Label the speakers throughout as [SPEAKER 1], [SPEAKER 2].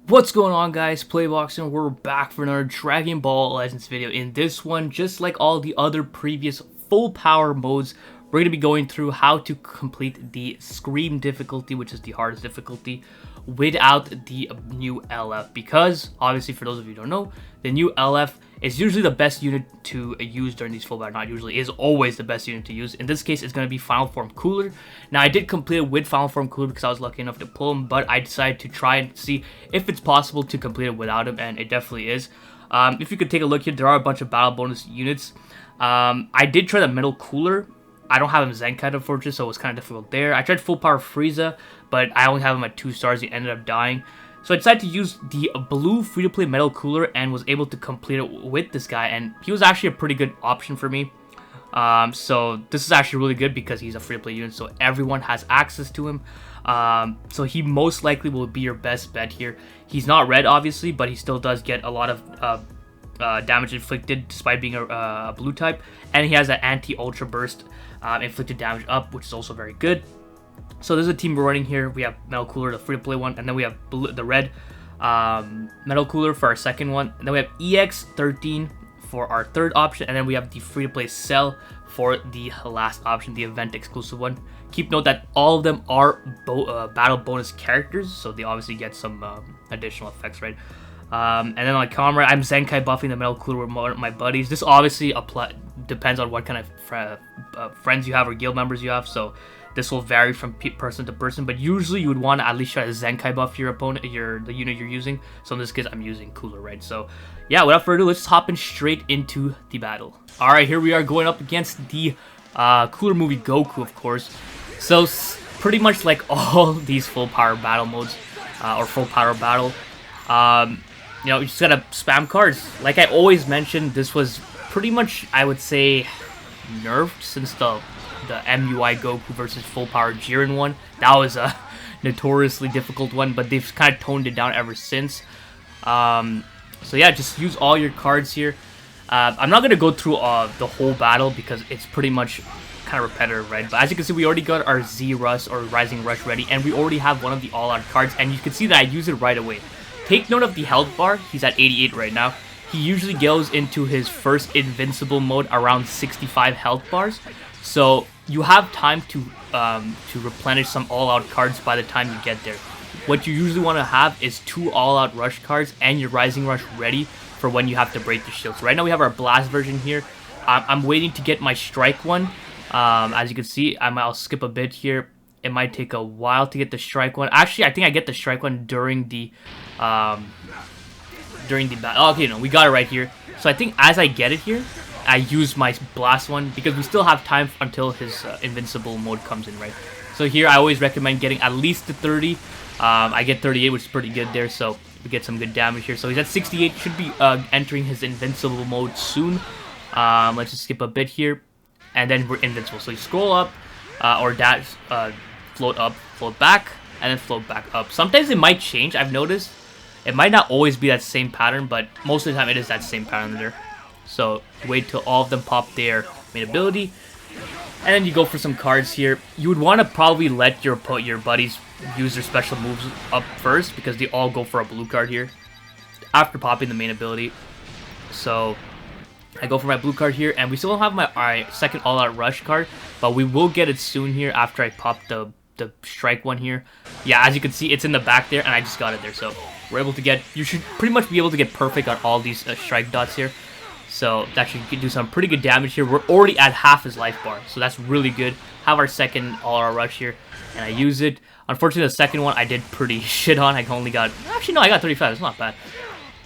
[SPEAKER 1] What's going on, guys? Playboxing. We're back for another Dragon Ball Legends video. In this one, just like all the other previous full power modes, we're going to be going through how to complete the Scream difficulty, which is the hardest difficulty, without the new LF. Because, obviously, for those of you who don't know, the new LF is usually the best unit to use during these full battle. Not usually, is always the best unit to use. In this case, it's going to be Final Form Cooler. Now, I did complete it with Final Form Cooler because I was lucky enough to pull him, but I decided to try and see if it's possible to complete it without him, and it definitely is. If you could take a look here, there are a bunch of battle bonus units. I did try the Metal Cooler. I don't have him Zenkai, unfortunately, so it was kind of difficult there. I tried Full Power Frieza, but I only have him at 2 stars. He ended up dying. So I decided to use the blue free-to-play Metal Cooler and was able to complete it with this guy. And he was actually a pretty good option for me. So this is actually really good because he's a free-to-play unit, so everyone has access to him. So he most likely will be your best bet here. He's not red, obviously, but he still does get a lot of damage inflicted despite being a blue type. And he has that anti-ultra burst inflicted damage up, which is also very good. So there's a team we're running here. We have Metal Cooler, the free-to-play one, and then we have the red Metal Cooler for our second one. And then we have EX13 for our third option, and then we have the free-to-play Cell for the last option, the event exclusive one. Keep note that all of them are battle bonus characters, so they obviously get some additional effects, right? And then on camera, I'm Zenkai buffing the Metal Cooler with my buddies. This obviously depends on what kind of friends you have or guild members you have, so this will vary from person to person, but usually you would want to at least try to Zenkai buff your opponent, the unit you're using. So in this case, I'm using Cooler, right? So yeah, without further ado, let's hop in straight into the battle. All right, here we are going up against the Cooler movie Goku, of course. So pretty much like all these full power battle modes, or full power battle, you know, you just gotta spam cards. Like I always mentioned, this was pretty much, I would say, nerfed since the MUI Goku versus Full Power Jiren one. That was a notoriously difficult one, but they've kind of toned it down ever since. So yeah, just use all your cards here. I'm not going to go through the whole battle because it's pretty much kind of repetitive, right? But as you can see, we already got our Z Rush or Rising Rush ready, and we already have one of the all-out cards, and you can see that I use it right away. Take note of the health bar. He's at 88 right now. He usually goes into his first invincible mode around 65 health bars. So you have time to replenish some all-out cards by the time you get there. What you usually want to have is 2 all-out rush cards and your Rising Rush ready for when you have to break the shield. So right now we have our Blast version here. I'm waiting to get my Strike one. As you can see, I'll skip a bit here. It might take a while to get the Strike one. Actually, I think I get the Strike one during the battle. Oh, okay, no, we got it right here. So I think as I get it here, I use my Blast one because we still have time until his invincible mode comes in, right? So here I always recommend getting at least to 30. I get 38, which is pretty good there, so we get some good damage here. So he's at 68, should be entering his invincible mode soon. Let's just skip a bit here, and then we're invincible. So you scroll up, or dash, float up, float back, and then float back up. Sometimes it might change, I've noticed. It might not always be that same pattern, but most of the time it is that same pattern there. So wait till all of them pop their main ability, and then you go for some cards here. You would want to probably let your buddies use their special moves up first because they all go for a blue card here after popping the main ability. So I go for my blue card here, and we still don't have my second all-out rush card, but we will get it soon here after I pop the Strike one here. Yeah, as you can see, it's in the back there, and I just got it there. So we're able to get, you should pretty much be able to get perfect on all these Strike dots here. So that should do some pretty good damage here. We're already at half his life bar, so that's really good. Have our second all-out rush here, and I use it. Unfortunately, the second one I did pretty shit on. I only got, actually no, I got 35. It's not bad.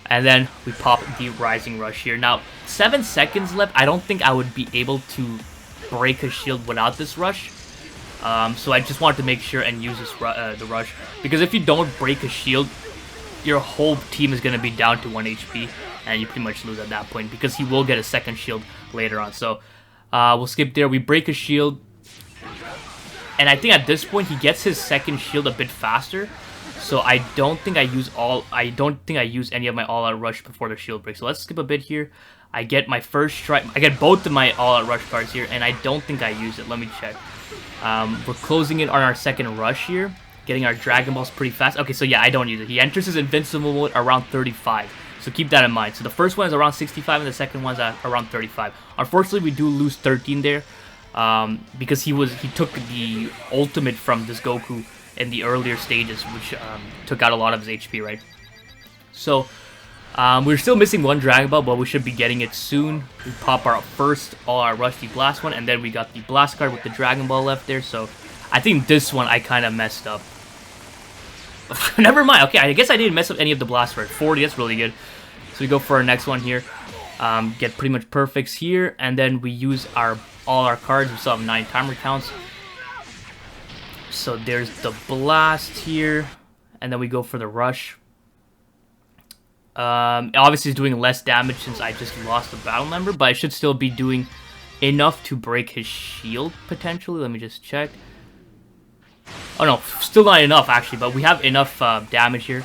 [SPEAKER 1] And then we pop the Rising Rush here. Now, 7 seconds left. I don't think I would be able to break a shield without this rush. So I just wanted to make sure and use this the rush, because if you don't break a shield, your whole team is going to be down to 1 HP, and you pretty much lose at that point, because he will get a second shield later on. So we'll skip there. We break a shield, and I think at this point he gets his second shield a bit faster. So I don't think I use any of my all-out rush before the shield break. So let's skip a bit here. I get my first strike. I get both of my all-out rush cards here, and I don't think I use it. Let me check. We're closing in on our second rush here. getting our Dragon Balls pretty fast. Okay, so yeah, I don't use it. He enters his invincible mode around 35. So keep that in mind. So the first one is around 65 and the second one's at around 35. Unfortunately, we do lose 13 there because he took the ultimate from this Goku in the earlier stages, which took out a lot of his HP, right? So we're still missing one Dragon Ball, but we should be getting it soon. We pop our first our Rusty Blast one, and then we got the Blast card with the Dragon Ball left there. So I think this one I kind of messed up. Never mind. Okay, I guess I didn't mess up any of the Blast cards. 40, that's really good. So we go for our next one here. Get pretty much perfects here, and then we use all our cards. We still have 9 timer counts. So there's the Blast here, and then we go for the Rush. Obviously it's doing less damage since I just lost the battle member, but I should still be doing enough to break his shield potentially. Let me just check. Oh no, still not enough actually, but we have enough damage here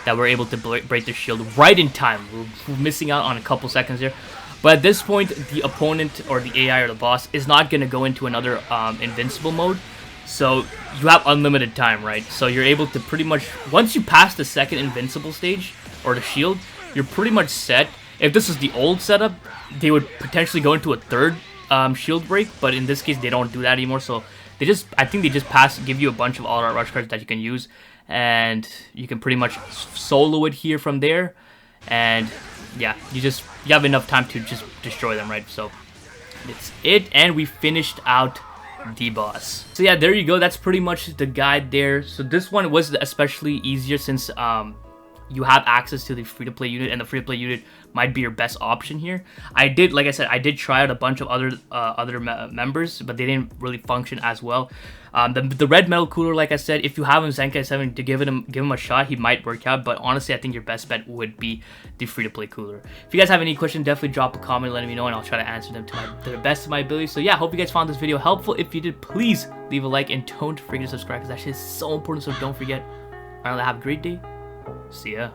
[SPEAKER 1] that we're able to break the shield right in time. We're missing out on a couple seconds here. But at this point, the opponent or the AI or the boss is not going to go into another invincible mode. So you have unlimited time, right? So you're able to pretty much, once you pass the second invincible stage or the shield, you're pretty much set. If this is the old setup, they would potentially go into a third shield break. But in this case, they don't do that anymore. So I think they just give you a bunch of all-out rush cards that you can use. And you can pretty much solo it here from there, and yeah, you have enough time to just destroy them, right? So that's it, and we finished out the boss. So yeah, there you go. That's pretty much the guide there. So this one was especially easier since you have access to the free-to-play unit, and the free-to-play unit might be your best option here. Like I said, I did try out a bunch of other members, but they didn't really function as well. The red metal cooler, like I said, if you have him Zenkai 7, to give him a shot, he might work out. But honestly, I think your best bet would be the free-to-play cooler. If you guys have any questions, definitely drop a comment, letting me know, and I'll try to answer them to the best of my ability. So yeah, hope you guys found this video helpful. If you did, please leave a like and don't forget to subscribe, because that shit is so important. So don't forget. Alright, have a great day. See ya.